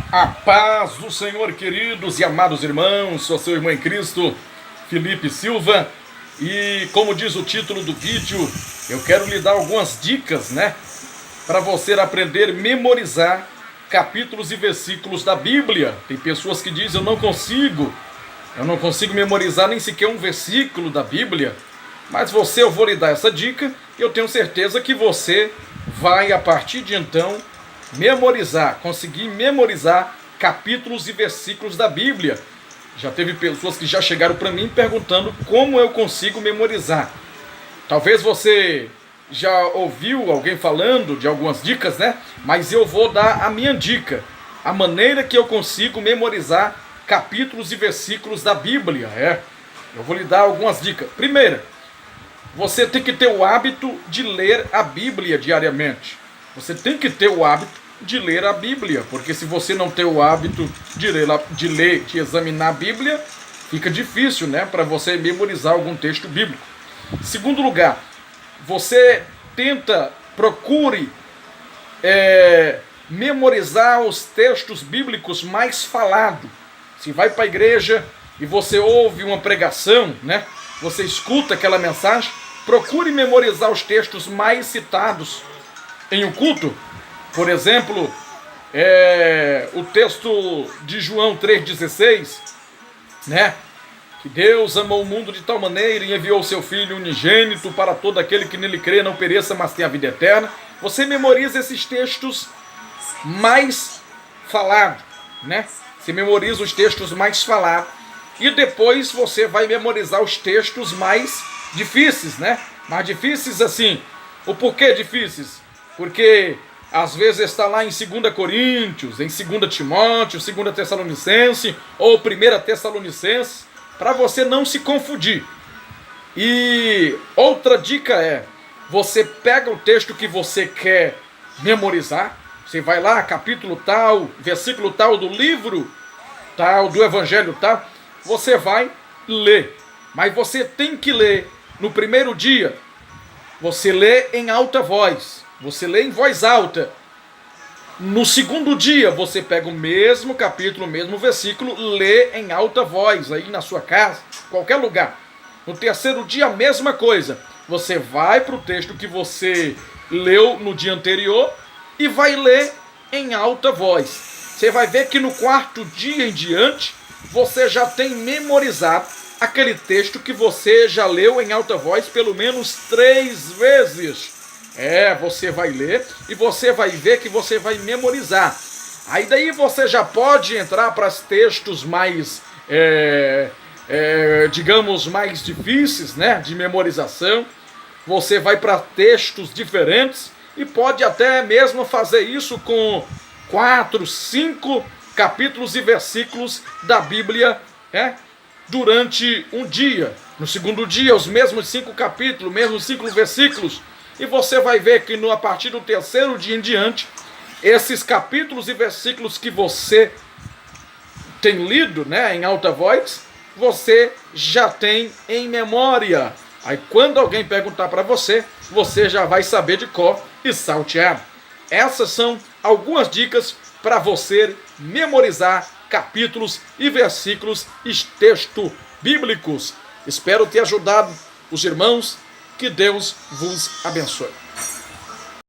A paz do Senhor, queridos e amados irmãos, sou seu irmão em Cristo, Felipe Silva, e como diz o título do vídeo, eu quero lhe dar algumas dicas, para você aprender a memorizar capítulos e versículos da Bíblia. Tem pessoas que dizem, eu não consigo memorizar nem sequer um versículo da Bíblia, mas eu vou lhe dar essa dica, e eu tenho certeza que você vai, a partir de então, conseguir memorizar capítulos e versículos da Bíblia. Já teve pessoas que já chegaram para mim perguntando como eu consigo memorizar. Talvez você já ouviu alguém falando de algumas dicas, mas eu vou dar a minha dica, a maneira que eu consigo memorizar capítulos e versículos da Bíblia. Eu vou lhe dar algumas dicas. Primeira, você tem que ter o hábito de ler a Bíblia diariamente. Você tem que ter o hábito de ler a Bíblia, porque se você não tem o hábito de examinar a Bíblia, fica difícil, para você memorizar algum texto bíblico. Segundo lugar, você procure memorizar os textos bíblicos mais falados. Se vai para a igreja e você ouve uma pregação, você escuta aquela mensagem, procure memorizar os textos mais citados em um culto. Por exemplo, o texto de João 3,16, que Deus amou o mundo de tal maneira e enviou o seu Filho unigênito para todo aquele que nele crê não pereça, mas tenha a vida eterna. Você memoriza esses textos mais falados, Você memoriza os textos mais falados e depois você vai memorizar os textos mais difíceis, Mais difíceis assim. O porquê difíceis? Porque às vezes está lá em 2 Coríntios, em 2 Timóteo, 2 Tessalonicenses ou 1 Tessalonicenses, para você não se confundir. E outra dica você pega o texto que você quer memorizar, você vai lá, capítulo tal, versículo tal do livro tal, do evangelho tal, você vai ler. Mas você tem que ler no primeiro dia, você lê em alta voz. Você lê em voz alta. No segundo dia, você pega o mesmo capítulo, o mesmo versículo, lê em alta voz, aí na sua casa, qualquer lugar. No terceiro dia, a mesma coisa. Você vai para o texto que você leu no dia anterior e vai ler em alta voz. Você vai ver que no quarto dia em diante, você já tem memorizado aquele texto que você já leu em alta voz pelo menos 3 vezes. Você vai ler e você vai ver que você vai memorizar. Aí daí você já pode entrar para os textos mais, digamos, mais difíceis, de memorização. Você vai para textos diferentes e pode até mesmo fazer isso com 4, 5 capítulos e versículos da Bíblia, durante um dia. No segundo dia, os mesmos 5 capítulos, mesmos 5 versículos. E você vai ver que a partir do terceiro dia em diante, esses capítulos e versículos que você tem lido, em alta voz, você já tem em memória. Aí quando alguém perguntar para você, você já vai saber de cor e salteado. Essas são algumas dicas para você memorizar capítulos e versículos e textos bíblicos. Espero ter ajudado os irmãos. Que Deus vos abençoe.